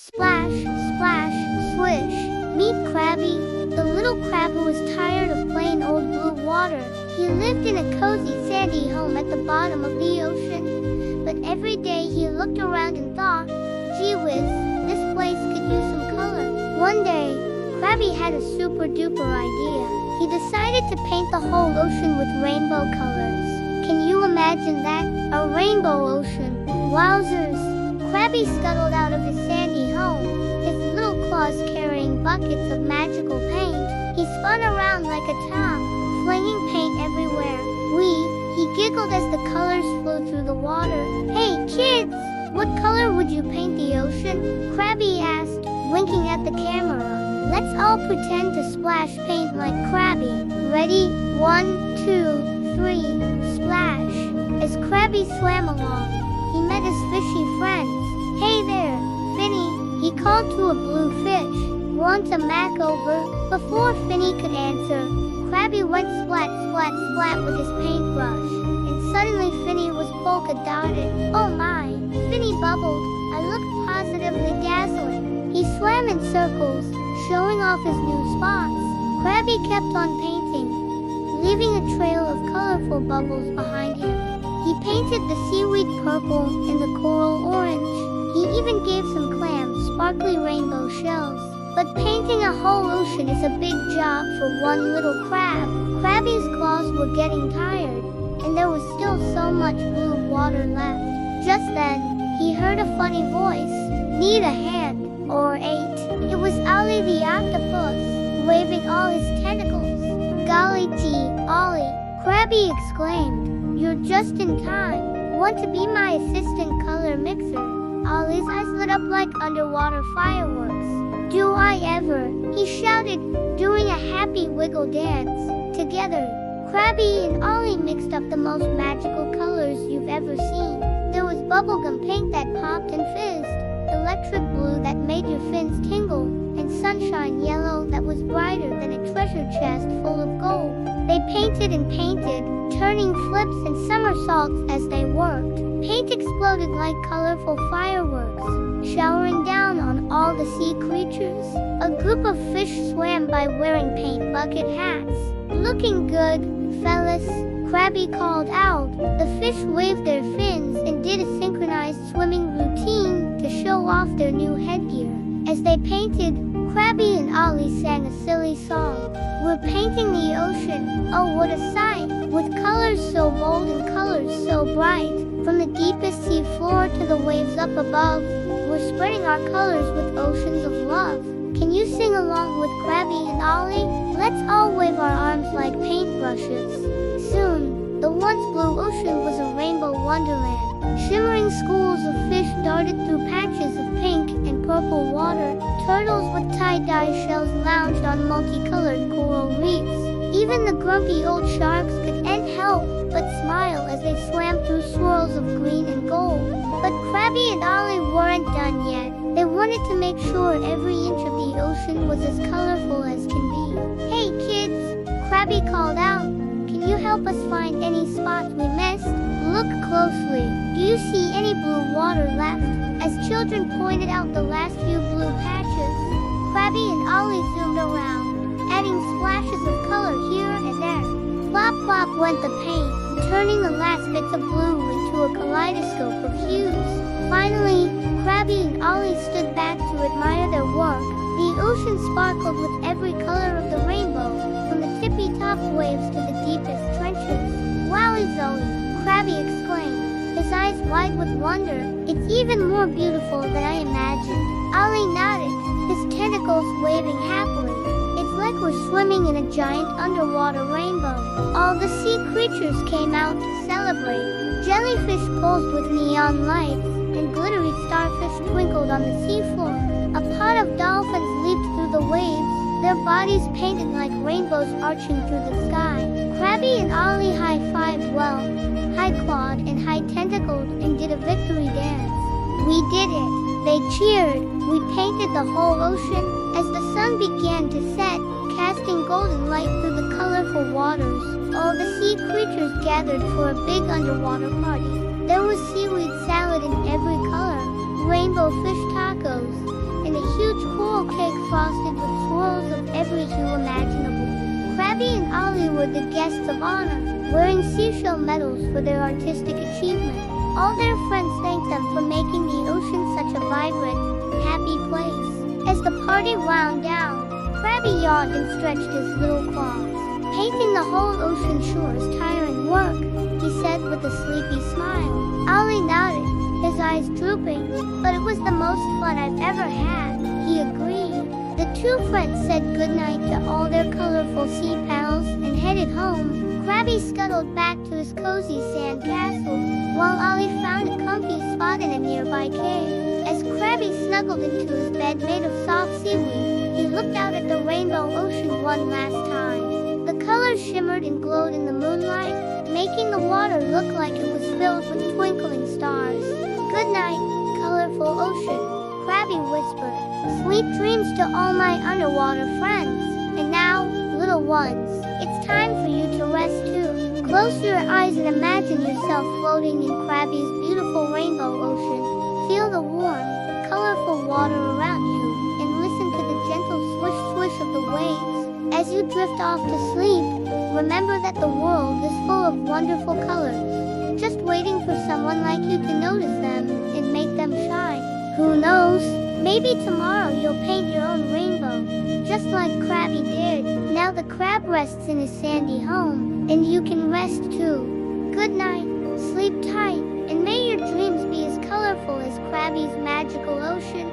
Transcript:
Splash, splash, swish. Meet Krabby, the little crab who was tired of plain old blue water. He lived in a cozy sandy home at the bottom of the ocean. But every day he looked around and thought, gee whiz, this place could use some color. One day, Krabby had a super duper idea. He decided to paint the whole ocean with rainbow colors. Can you imagine that? A rainbow ocean. Wowzers! Krabby scuttled out of his sandy home, his little claws carrying buckets of magical paint. He spun around like a top, flinging paint everywhere. He giggled as the colors flew through the water. Hey kids, what color would you paint the ocean? Krabby asked, winking at the camera. Let's all pretend to splash paint like Krabby. Ready? 1, 2, 3, splash. As Krabby swam along, he met his fishy friends. Hey there, Finny, he called to a blue fish. Want a mac over? Before Finny could answer, Krabby went splat, splat, splat with his paintbrush. And suddenly Finny was polka dotted. Oh my, Finny bubbled. I looked positively dazzling. He swam in circles, showing off his new spots. Krabby kept on painting, leaving a trail of colorful bubbles behind him. He painted the seaweed purple and the coral orange. He even gave some clams sparkly rainbow shells. But painting a whole ocean is a big job for one little crab. Krabby's claws were getting tired, and there was still so much blue water left. Just then, he heard a funny voice. Need a hand, or 8. It was Ollie the octopus, waving all his tentacles. Golly gee, Ollie, Krabby exclaimed. You're just in time. Want to be my assistant color mixer? Ollie's eyes lit up like underwater fireworks. Do I ever? He shouted, doing a happy wiggle dance. Together, Krabby and Ollie mixed up the most magical colors you've ever seen. There was bubblegum pink that popped and fizzed, electric blue that made your fins tingle, and sunshine yellow that was brighter than a treasure chest full of gold. They painted and painted, turning flips and somersaults as they worked. Paint exploded like colorful fireworks, showering down on all the sea creatures. A group of fish swam by wearing paint bucket hats. Looking good, fellas, Krabby called out. The fish waved their fins and did a synchronized swimming routine to show off their new headgear. As they painted, Krabby and Ollie sang a silly song. We're painting the ocean, oh what a sight, with colors so bold and colors so bright. From the deepest sea floor to the waves up above, we're spreading our colors with oceans of love. Can you sing along with Krabby and Ollie? Let's all wave our arms like paintbrushes. Soon, the once blue ocean was a rainbow wonderland. Shimmering schools of fish darted through patches of pink and purple water. Turtles with tie-dye shells lounged on multicolored coral reefs. Even the grumpy old sharks couldn't help but smile as they swam through swirls of green and gold. But Krabby and Ollie weren't done yet. They wanted to make sure every inch of the ocean was as colorful as can be. Hey kids, Krabby called out. Can you help us find any spots we missed? Look closely. Do you see any blue water left? As children pointed out the last few blue patches, Krabby and Ollie zoomed around, adding splashes of color here and there. Plop plop went the paint, turning the last bits of blue into a kaleidoscope of hues. Finally, Krabby and Ollie stood back to admire their work. The ocean sparkled with every color of the rainbow, from the tippy-top waves to the deepest trenches. Wowie Zoe, Krabby exclaimed, his eyes wide with wonder. It's even more beautiful than I imagined. Ollie nodded, his tentacles waving happily. It's like we're swimming in a giant underwater rainbow. All the sea creatures came out to celebrate. Jellyfish pulsed with neon lights, and glittery starfish twinkled on the seafloor. A pod of dolphins leaped through the waves, their bodies painted like rainbows arching through the sky. Krabby and Ollie high-fived well, high-clawed and high-tentacled, and did a victory dance. We did it! They cheered. We painted the whole ocean. As the sun began to set, casting golden light through the colorful waters, all the sea creatures gathered for a big underwater party. There was seaweed salad in every color, rainbow fish tacos, were the guests of honor, wearing seashell medals for their artistic achievement. All their friends thanked them for making the ocean such a vibrant, happy place. As the party wound down, Krabby yawned and stretched his little claws. Painting the whole ocean shore is tiring work, he said with a sleepy smile. Ollie nodded, his eyes drooping, but it was the most fun I've ever had, he agreed. The two friends said goodnight to all their colorful sea pals and headed home. Krabby scuttled back to his cozy sand castle, while Ollie found a comfy spot in a nearby cave. As Krabby snuggled into his bed made of soft seaweed, he looked out at the rainbow ocean one last time. The colors shimmered and glowed in the moonlight, making the water look like it was filled with twinkling stars. "Good night, colorful ocean," Krabby whispered. "Sweet dreams to all my underwater friends. And now, little ones, it's time for you to rest too. Close your eyes and imagine yourself floating in Krabby's beautiful rainbow ocean. Feel the warm, colorful water around you, and listen to the gentle swish-swish of the waves. As you drift off to sleep, remember that the world is full of wonderful colors, just waiting for someone like you to notice them and make them shine. Who knows, maybe tomorrow you'll paint your own rainbow, just like Krabby did." Now the crab rests in his sandy home, and you can rest too. Good night, sleep tight, and may your dreams be as colorful as Krabby's magical ocean.